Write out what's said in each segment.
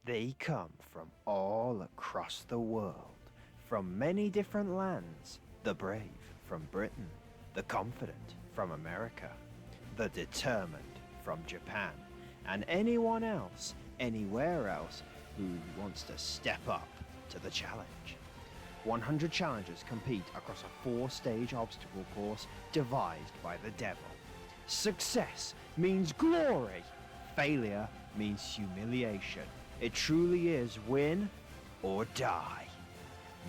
They come from all across the world, from many different lands. The brave from Britain, the confident from America, the determined from Japan, and anyone else, anywhere else, who wants to step up to the challenge. 100 challengers compete across a 4-stage obstacle course devised by the devil. Success means glory. Failure means humiliation. It truly is win or die.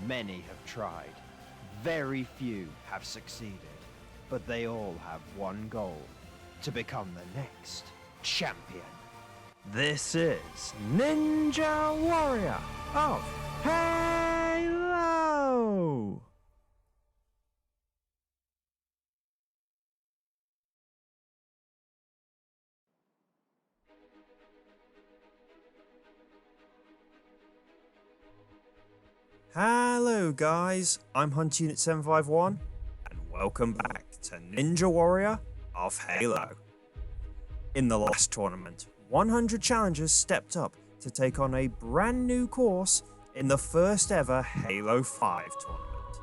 Many have tried. Very few have succeeded. But they all have one goal: to become the next champion. This is Ninja Warrior of Halo! Hello guys, I'm Hunt Unit 751 and welcome back to Ninja Warrior of Halo. In the last tournament, 100 challengers stepped up to take on a brand new course in the first ever Halo 5 tournament.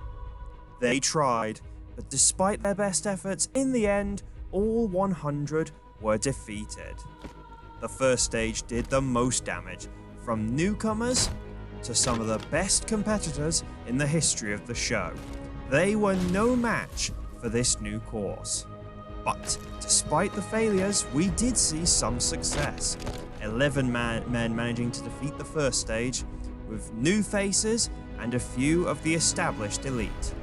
They tried, but despite their best efforts, in the end, all 100 were defeated. The first stage did the most damage, from newcomers to some of the best competitors in the history of the show. They were no match for this new course. But despite the failures, we did see some success. 11 men managing to defeat the first stage, with new faces and a few of the established elite.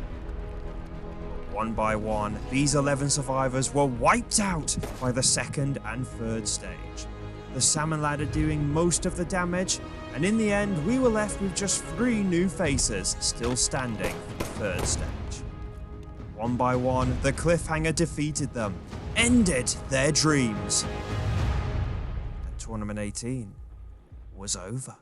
One by one, these 11 survivors were wiped out by the second and third stage. The salmon ladder doing most of the damage, and in the end we were left with just 3 new faces still standing for the third stage. One by one, the cliffhanger defeated them, ended their dreams. And Tournament 18 was over.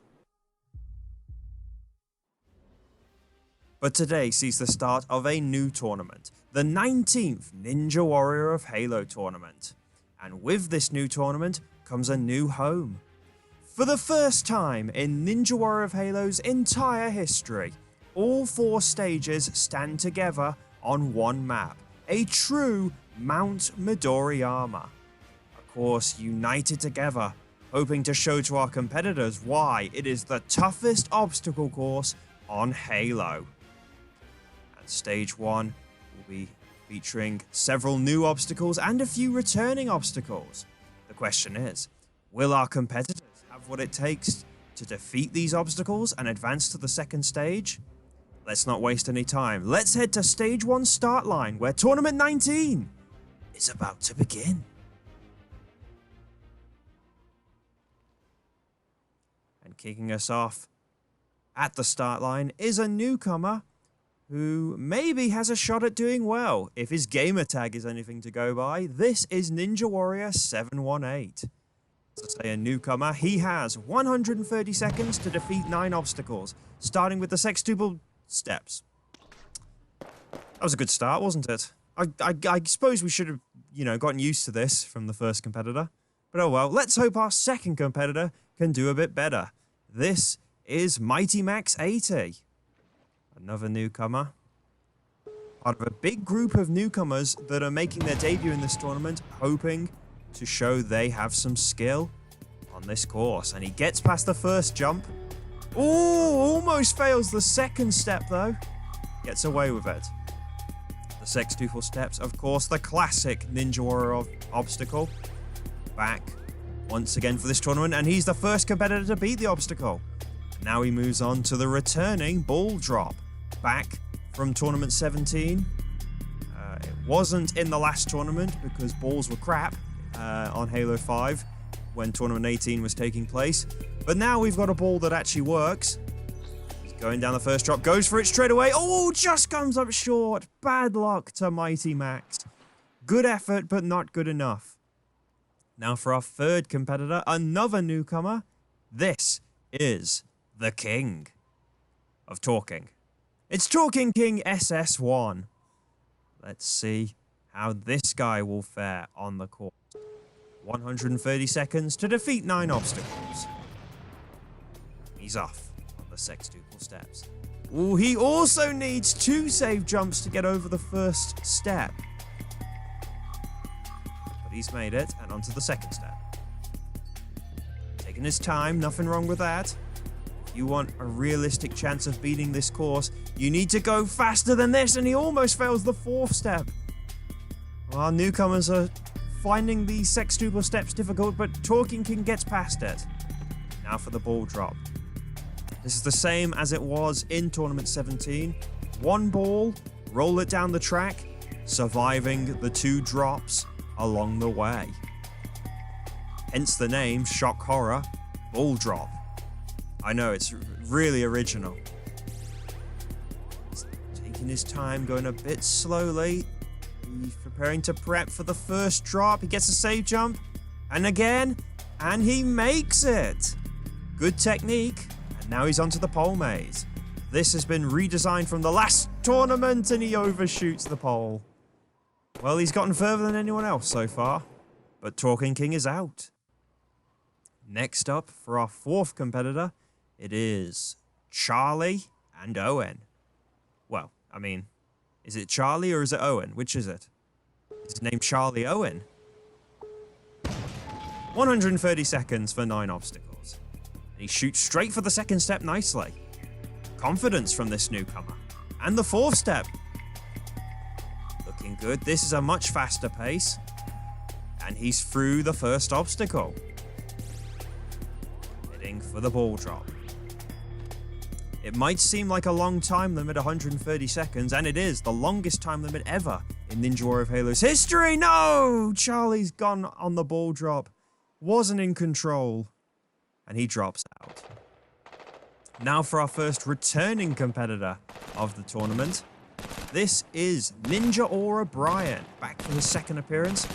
But today sees the start of a new tournament, the 19th Ninja Warrior of Halo tournament. And with this new tournament comes a new home. For the first time in Ninja Warrior of Halo's entire history, all 4 stages stand together on one map, a true Mount Midoriyama. A course united together, hoping to show to our competitors why it is the toughest obstacle course on Halo. And stage 1 will be featuring several new obstacles and a few returning obstacles. The question is, will our competitors have what it takes to defeat these obstacles and advance to the second stage? Let's not waste any time. Let's head to stage 1 start line, where Tournament 19 is about to begin. And kicking us off at the start line is a newcomer who maybe has a shot at doing well. If his gamer tag is anything to go by, this is Ninja Warrior 718. To say a newcomer, he has 130 seconds to defeat 9 obstacles, starting with the sextuple steps. That was a good start, wasn't it? I suppose we should have, gotten used to this from the first competitor. But oh well, let's hope our second competitor can do a bit better. This is Mighty Max 80. Another newcomer. Part of a big group of newcomers that are making their debut in this tournament, hoping to show they have some skill on this course. And he gets past the first jump. Ooh, almost fails the second step though. Gets away with it. The sextuple steps, of course, the classic Ninja Warrior obstacle. Back once again for this tournament, and he's the first competitor to beat the obstacle. Now he moves on to the returning ball drop. Back from Tournament 17. It wasn't in the last tournament because balls were crap on Halo 5 when Tournament 18 was taking place. But now we've got a ball that actually works. He's going down the first drop, goes for it straight away. Oh, just comes up short. Bad luck to Mighty Max. Good effort, but not good enough. Now for our third competitor, another newcomer. This is the king of talking. It's Talking King SS1. Let's see how this guy will fare on the course. 130 seconds to defeat 9 obstacles. He's off on the sextuple steps. Ooh, he also needs 2 save jumps to get over the first step. But he's made it, and onto the second step. Taking his time, nothing wrong with that. If you want a realistic chance of beating this course, you need to go faster than this, and he almost fails the 4th step. Our newcomers are finding the sextuple steps difficult, but Talking King gets past it. Now for the ball drop. This is the same as it was in Tournament 17. 1 ball, roll it down the track, surviving the 2 drops along the way. Hence the name, Shock Horror, Ball Drop. I know, it's really original. He's taking his time, going a bit slowly. He's preparing to prep for the first drop. He gets a save jump, and again, and he makes it. Good technique. Now he's onto the pole maze. This has been redesigned from the last tournament, and he overshoots the pole. Well, he's gotten further than anyone else so far, but Talking King is out. Next up, for our 4th competitor, it is Charlie and Owen. Well, I mean, is it Charlie or is it Owen? Which is it? Is his name Charlie Owen? 130 seconds for 9 obstacles. And he shoots straight for the second step nicely. Confidence from this newcomer. And the 4th step. Looking good. This is a much faster pace. And he's through the first obstacle. Heading for the ball drop. It might seem like a long time limit, 130 seconds, and it is the longest time limit ever in Ninja Warrior of Halo's history. No! Charlie's gone on the ball drop. Wasn't in control. And he drops out. Now for our first returning competitor of the tournament. This is Ninja Aura Brian, back for his 2nd appearance.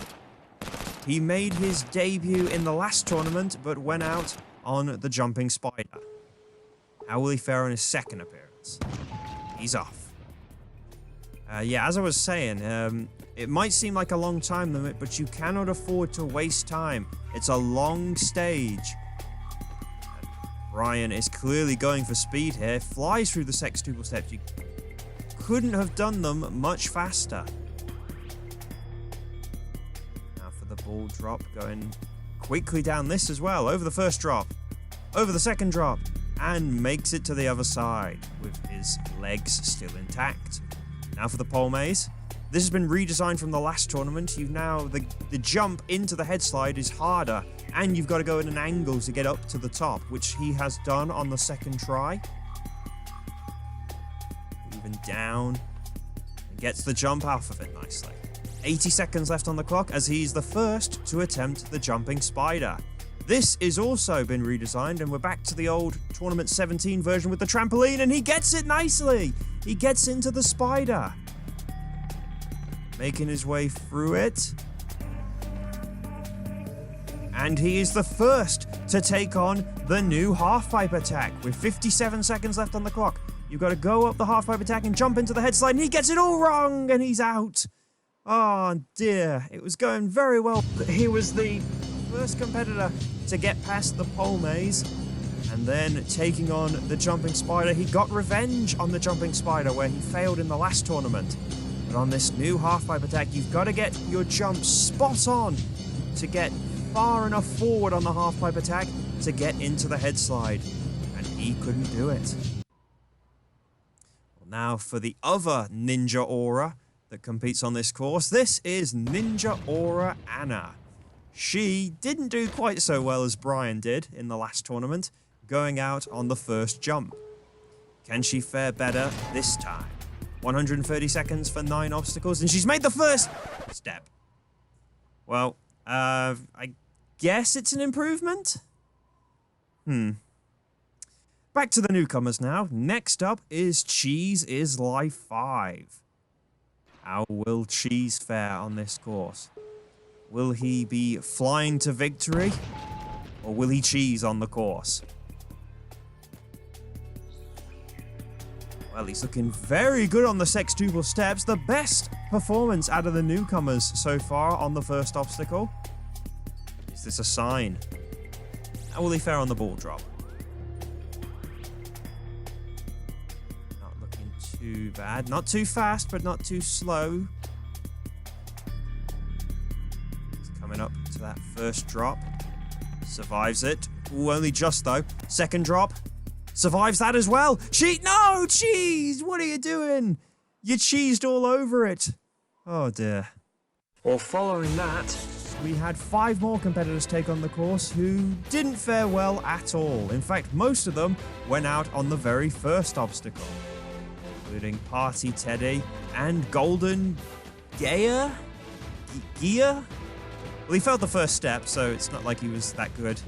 He made his debut in the last tournament, but went out on the jumping spider. How will he fare on his 2nd appearance? He's off. Yeah, as I was saying, it might seem like a long time limit, but you cannot afford to waste time. It's a long stage. Brian is clearly going for speed here, flies through the sextuple steps. You couldn't have done them much faster. Now for the ball drop, going quickly down this as well, over the first drop, over the second drop, and makes it to the other side with his legs still intact. Now for the pole maze. This has been redesigned from the last tournament. You've now, the jump into the head slide is harder, and you've got to go at an angle to get up to the top, which he has done on the 2nd try. Moving down, and gets the jump off of it nicely. 80 seconds left on the clock as he's the first to attempt the jumping spider. This is also been redesigned, and we're back to the old Tournament 17 version with the trampoline, and he gets it nicely. He gets into the spider. Making his way through it. And he is the first to take on the new half-pipe attack. With 57 seconds left on the clock, you've got to go up the half-pipe attack and jump into the head slide, and he gets it all wrong, and he's out. Oh dear, it was going very well. He was the first competitor to get past the pole maze, and then taking on the jumping spider. He got revenge on the jumping spider where he failed in the last tournament. But on this new half-pipe attack, you've got to get your jump spot on to get far enough forward on the half-pipe attack to get into the head slide. And he couldn't do it. Well, now for the other Ninja Aura that competes on this course. This is Ninja Aura Anna. She didn't do quite so well as Brian did in the last tournament, going out on the first jump. Can she fare better this time? 130 seconds for 9 obstacles, and she's made the first step. Well, I guess it's an improvement? Back to the newcomers now. Next up is Cheese is Life 5. How will Cheese fare on this course? Will he be flying to victory, or will he cheese on the course? Well, he's looking very good on the sextuple steps. The best performance out of the newcomers so far on the first obstacle. Is this a sign? How will he fare on the ball drop? too bad. Not too fast, but not too slow. He's coming up to that first drop. Survives it. Ooh, only just though. Second drop. Survives that as well. No, cheese! What are you doing? You cheesed all over it. Oh dear. Well, following that, we had 5 more competitors take on the course who didn't fare well at all. In fact, most of them went out on the very first obstacle, including Party Teddy and Golden Gear? Well, he failed the first step, so it's not like he was that good.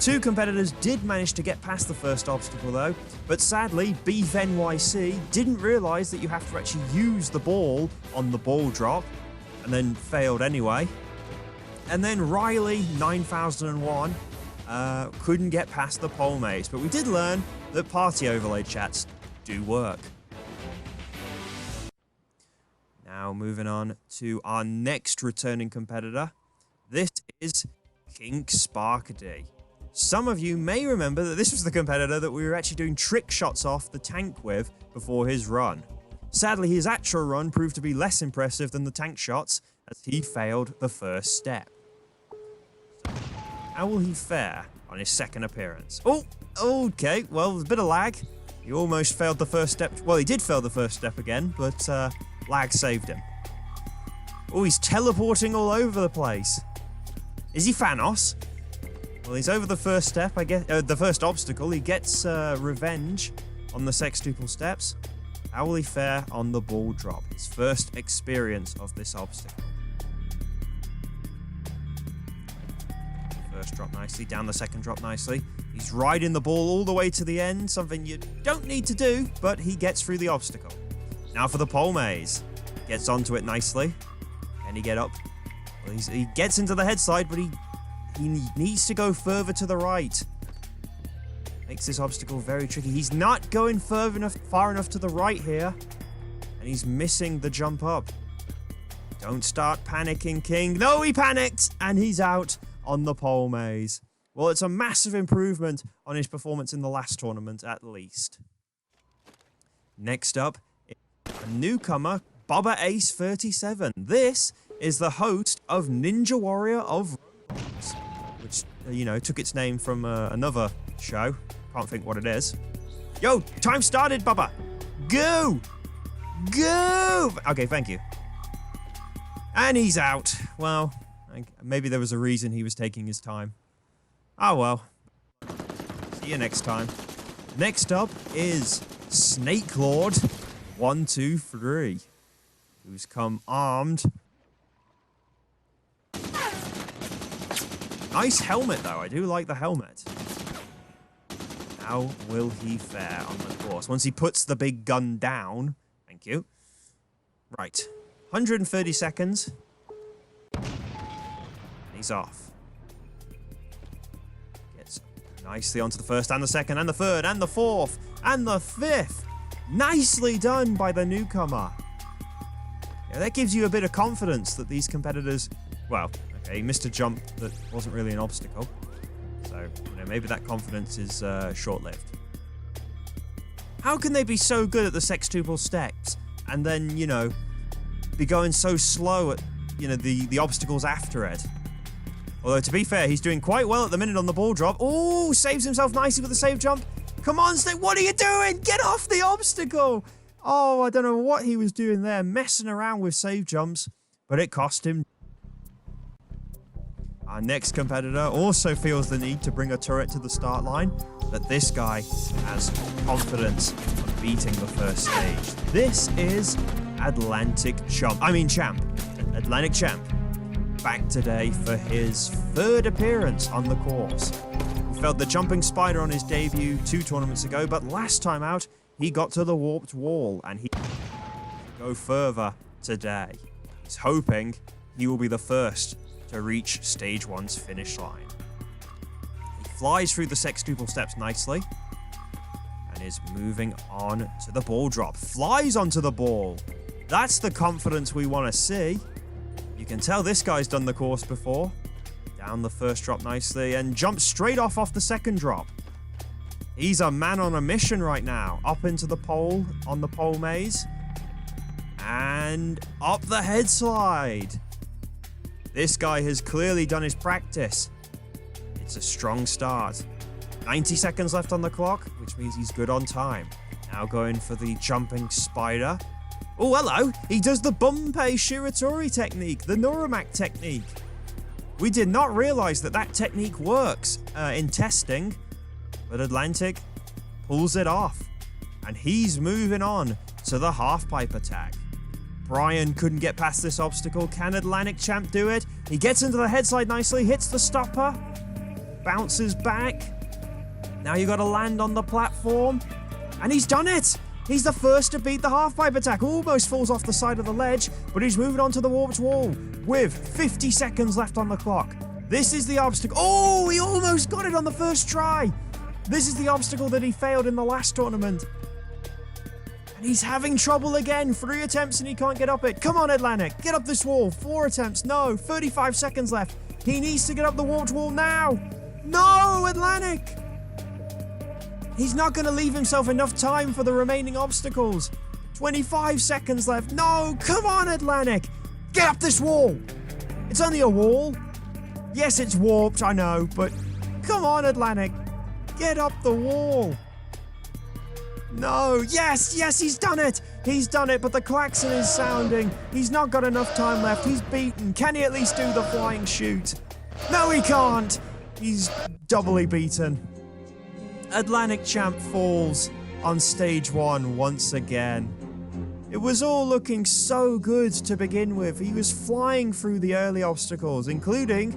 2 competitors did manage to get past the first obstacle though, but sadly, Beef NYC didn't realise that you have to actually use the ball on the ball drop, and then failed anyway. And then Riley 9001 couldn't get past the pole maze, but we did learn that party overlay chats do work. Now moving on to our next returning competitor. This is King Sparkady. Some of you may remember that this was the competitor that we were actually doing trick shots off the tank with before his run. Sadly, his actual run proved to be less impressive than the tank shots, as he failed the first step. So, how will he fare on his second appearance? Oh, okay, well, there's a bit of lag. He almost failed the first step. Well, he did fail the first step again, but lag saved him. Oh, he's teleporting all over the place. Is he Thanos? Well, he's over the first step, I guess. The first obstacle. He gets revenge on the sextuple steps. How will he fare on the ball drop? His first experience of this obstacle. First drop nicely, down the second drop nicely. He's riding the ball all the way to the end, something you don't need to do, but he gets through the obstacle. Now for the pole maze. Gets onto it nicely. Can he get up? Well, he gets into the head slide, but he needs to go further to the right. Makes this obstacle very tricky. He's not going far enough to the right here. And he's missing the jump up. Don't start panicking, King. No, he panicked! And he's out on the pole maze. Well, it's a massive improvement on his performance in the last tournament, at least. Next up, a newcomer, Bubba Ace 37. This is the host of Ninja Warrior of Roblox, which, took its name from another show. Can't think what it is. Yo, time started, Bubba. Go! Go! Okay, thank you. And he's out. Well, maybe there was a reason he was taking his time. Oh well. See you next time. Next up is Snake Lord 123, who's come armed. Nice helmet though, I do like the helmet. How will he fare on the course? Once he puts the big gun down. Thank you. Right. 130 seconds. He's off. Gets nicely onto the first and the second and the third and the fourth and the fifth. Nicely done by the newcomer. Yeah, that gives you a bit of confidence that these competitors... Well, okay, he missed a jump that wasn't really an obstacle. So, maybe that confidence is short-lived. How can they be so good at the sextuple steps and then, be going so slow at, the obstacles after it? Although, to be fair, he's doing quite well at the minute on the ball drop. Oh, saves himself nicely with the save jump. Come on, Snake, what are you doing? Get off the obstacle. Oh, I don't know what he was doing there, messing around with save jumps, but it cost him. Our next competitor also feels the need to bring a turret to the start line, but this guy has confidence of beating the first stage. This is Atlantic Champ. Atlantic Champ. Back today for his third appearance on the course. He failed the jumping spider on his debut 2 tournaments ago, but last time out, he got to the warped wall, and he can go further today. He's hoping he will be the first to reach stage 1's finish line. He flies through the sextuple steps nicely and is moving on to the ball drop. Flies onto the ball. That's the confidence we want to see. You can tell this guy's done the course before. Down the first drop nicely and jumps straight off the second drop. He's a man on a mission right now. Up into the pole, on the pole maze. And up the head slide. This guy has clearly done his practice. It's a strong start. 90 seconds left on the clock, which means he's good on time. Now going for the jumping spider. Oh, hello. He does the Bumpei Shiratori technique, the Nuramak technique. We did not realize that that technique works in testing, but Atlantic pulls it off. And he's moving on to the half-pipe attack. Brian couldn't get past this obstacle. Can Atlantic Champ do it? He gets into the head slide nicely, hits the stopper, bounces back. Now you got to land on the platform. And he's done it! He's the first to beat the half-pipe attack. Almost falls off the side of the ledge, but he's moving on to the warped wall with 50 seconds left on the clock. This is the obstacle. Oh, he almost got it on the first try. This is the obstacle that he failed in the last tournament. And he's having trouble again. 3 attempts and he can't get up it. Come on, Atlantic. Get up this wall. 4 attempts. No. 35 seconds left. He needs to get up the warped wall now. No, Atlantic. He's not going to leave himself enough time for the remaining obstacles. 25 seconds left. No, come on, Atlantic. Get up this wall. It's only a wall. Yes, it's warped, I know, but come on, Atlantic. Get up the wall. No, yes, he's done it. He's done it, but the klaxon is sounding. He's not got enough time left. He's beaten. Can he at least do the flying chute? No, he can't. He's doubly beaten. Atlantic Champ falls on stage 1 once again. It was all looking so good to begin with. He was flying through the early obstacles, including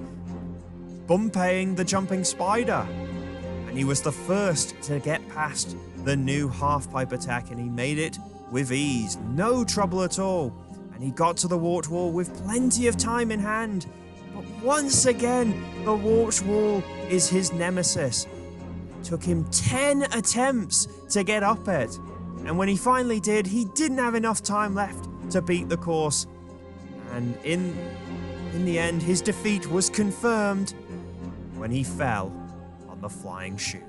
bumping the jumping spider. And he was the first to get past the new half-pipe attack, and he made it with ease. No trouble at all. And he got to the warped wall with plenty of time in hand. But once again, the warped wall is his nemesis. Took him 10 attempts to get up it. And when he finally did, he didn't have enough time left to beat the course. And in the end, his defeat was confirmed when he fell on the flying chute.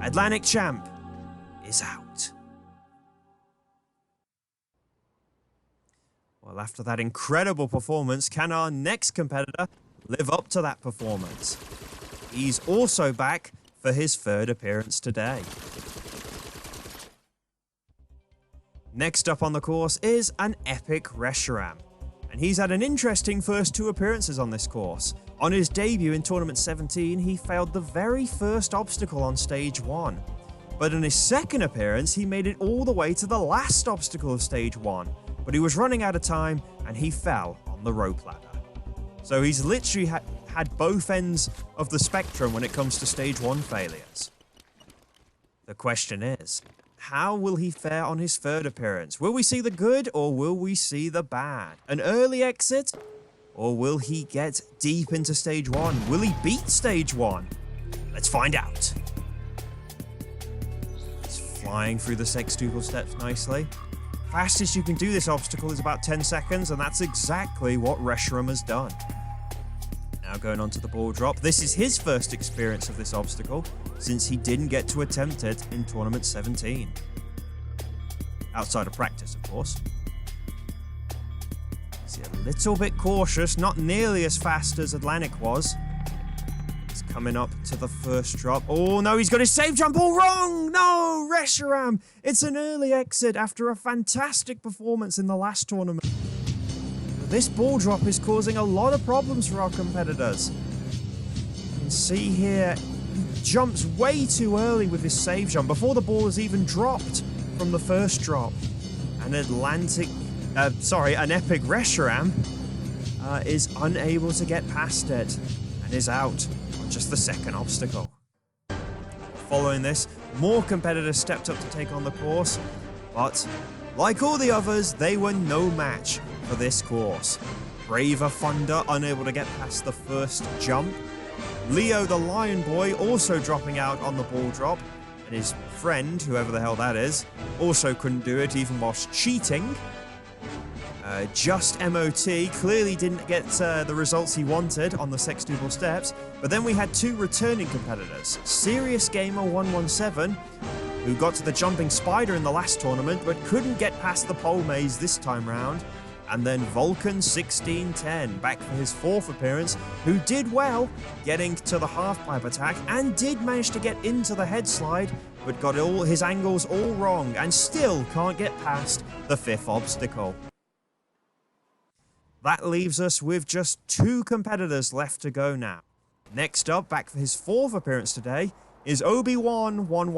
Atlantic Champ is out. Well, after that incredible performance, can our next competitor live up to that performance? He's also back for his 3rd appearance today. Next up on the course is an epic Reshiram, and he's had an interesting first 2 appearances on this course. On his debut in Tournament 17, he failed the very first obstacle on stage 1, but in his 2nd appearance, he made it all the way to the last obstacle of stage 1, but he was running out of time and he fell on the rope ladder. So he's literally had both ends of the spectrum when it comes to stage 1 failures. The question is, how will he fare on his 3rd appearance? Will we see the good or will we see the bad? An early exit or will he get deep into stage 1? Will he beat stage 1? Let's find out. He's flying through the sextuple steps nicely. Fastest you can do this obstacle is about 10 seconds, and that's exactly what Reshiram has done. Now going on to the ball drop. This is his first experience of this obstacle, since he didn't get to attempt it in Tournament 17. Outside of practice, of course. He's a little bit cautious, not nearly as fast as Atlantic was. He's coming up to the first drop. Oh no, he's got his save jump all wrong! No, Reshiram! It's an early exit after a fantastic performance in the last tournament. This ball drop is causing a lot of problems for our competitors. You can see here, he jumps way too early with his save jump before the ball is even dropped from the first drop. And an epic Reshiram is unable to get past it and is out on just the 2nd obstacle. Following this, more competitors stepped up to take on the course, but like all the others, they were no match for this course. Braver Thunder unable to get past the first jump. Leo the Lion Boy also dropping out on the ball drop, and his friend, whoever the hell that is, also couldn't do it even whilst cheating. Just MOT clearly didn't get the results he wanted on the sextuple steps, but then we had two returning competitors. Serious Gamer 117, who got to the jumping spider in the last tournament, but couldn't get past the pole maze this time round. And then Vulcan 1610, back for his fourth appearance, who did well, getting to the half-pipe attack, and did manage to get into the head slide, but got all his angles all wrong, and still can't get past the fifth obstacle. That leaves us with just two competitors left to go now. Next up, back for his fourth appearance today, is Obi-Wan 1.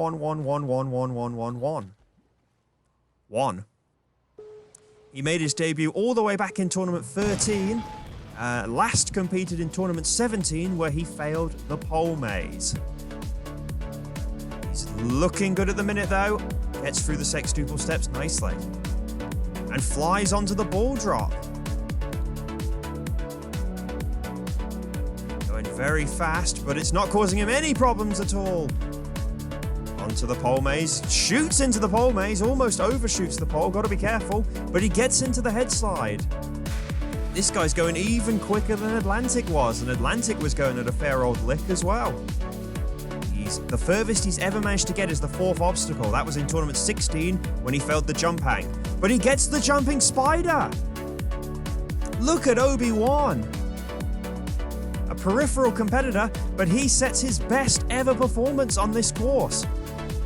He made his debut all the way back in Tournament 13, last competed in Tournament 17, where he failed the pole maze. He's looking good at the minute though, gets through the sextuple steps nicely, and flies onto the ball drop. Very fast, but it's not causing him any problems at all. Onto the pole maze, shoots into the pole maze, almost overshoots the pole, gotta be careful, but he gets into the head slide. This guy's going even quicker than Atlantic was, and Atlantic was going at a fair old lick as well. The furthest he's ever managed to get is the fourth obstacle. That was in Tournament 16 when he failed the jump hang, but he gets the jumping spider. Look at Obi-Wan. Peripheral competitor, but he sets his best ever performance on this course.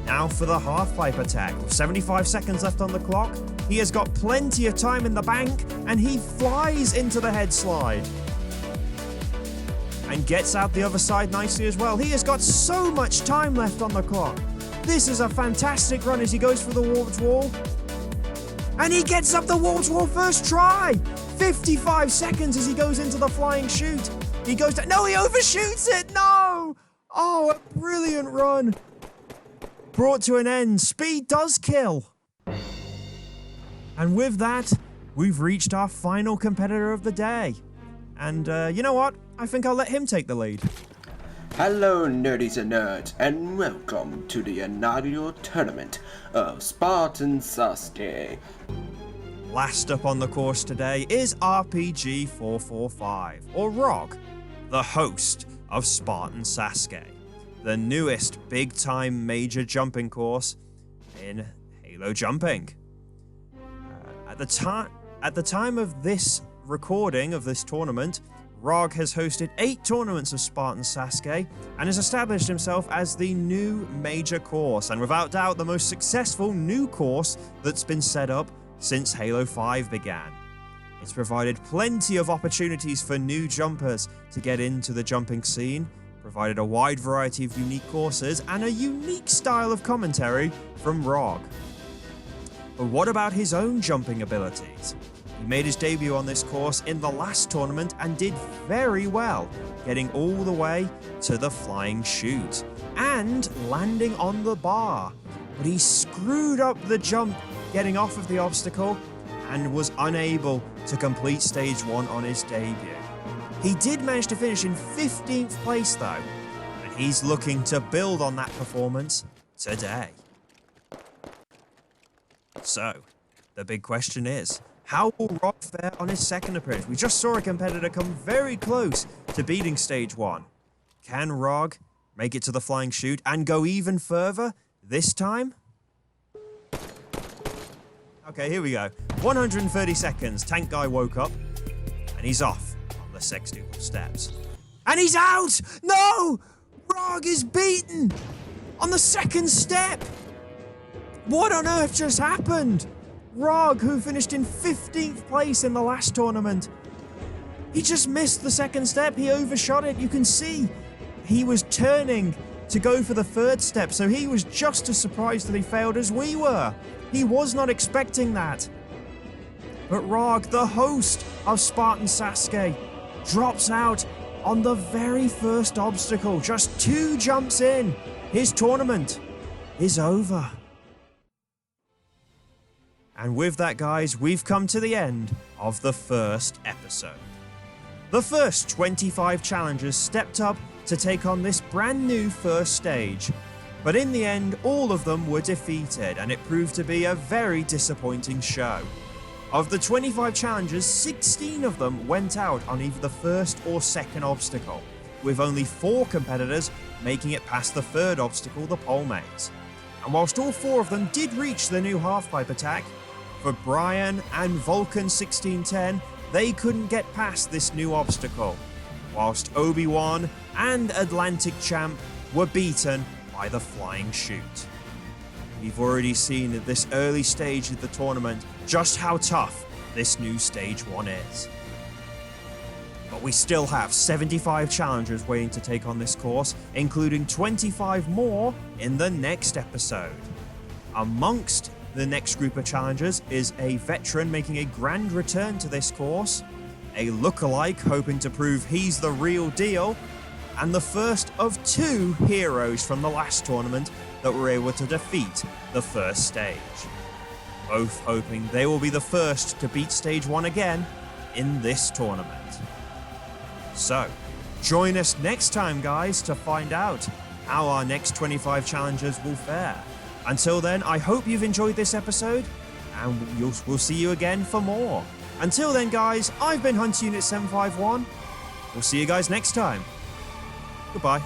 Now for the half-pipe attack. With 75 seconds left on the clock, he has got plenty of time in the bank, and he flies into the head slide. And gets out the other side nicely as well. He has got so much time left on the clock. This is a fantastic run as he goes for the warped wall. And he gets up the warped wall first try! 55 seconds as he goes into the flying chute. He goes down. No, he overshoots it! No! Oh, a brilliant run. Brought to an end. Speed does kill. And with that, we've reached our final competitor of the day. And you know what? I think I'll let him take the lead. Hello nerdies and nerds, and welcome to the inaugural tournament of Spartan Sasuke. Last up on the course today is RPG 445, or ROG, the host of Spartan Sasuke, the newest big-time major jumping course in Halo jumping. At the time of this recording of this tournament, ROG has hosted 8 tournaments of Spartan Sasuke and has established himself as the new major course, and without doubt the most successful new course that's been set up since Halo 5 began. It's provided plenty of opportunities for new jumpers to get into the jumping scene, provided a wide variety of unique courses, and a unique style of commentary from ROG. But what about his own jumping abilities? He made his debut on this course in the last tournament and did very well, getting all the way to the flying chute and landing on the bar. But he screwed up the jump getting off of the obstacle and was unable to complete stage 1 on his debut. He did manage to finish in 15th place though, and he's looking to build on that performance today. So, the big question is, how will ROG fare on his second appearance? We just saw a competitor come very close to beating stage 1. Can ROG make it to the flying chute and go even further this time? Okay, here we go. 130 seconds, Tank Guy woke up, and he's off on the sextuple steps. And he's out! No! ROG is beaten! On the second step! What on earth just happened? ROG, who finished in 15th place in the last tournament. He just missed the second step, he overshot it. You can see he was turning to go for the third step, so he was just as surprised that he failed as we were. He was not expecting that. But ROG, the host of Spartan Sasuke, drops out on the very first obstacle. Just 2 jumps in. His tournament is over. And with that, guys, we've come to the end of the first episode. The first 25 challengers stepped up to take on this brand new first stage. But in the end, all of them were defeated, and it proved to be a very disappointing show. Of the 25 challengers, 16 of them went out on either the first or second obstacle, with only 4 competitors making it past the third obstacle, the pole maze. And whilst all 4 of them did reach the new halfpipe attack, for Brian and Vulcan 1610, they couldn't get past this new obstacle, whilst Obi-Wan and Atlantic Champ were beaten by the flying chute. We've already seen at this early stage of the tournament just how tough this new stage 1 is. But we still have 75 challengers waiting to take on this course, including 25 more in the next episode. Amongst the next group of challengers is a veteran making a grand return to this course, a lookalike hoping to prove he's the real deal, and the first of 2 heroes from the last tournament that were able to defeat the first stage. Both hoping they will be the first to beat stage 1 again in this tournament. So, join us next time, guys, to find out how our next 25 challengers will fare. Until then, I hope you've enjoyed this episode, and we'll see you again for more. Until then, guys, I've been Hunter Unit 751. We'll see you guys next time. Goodbye.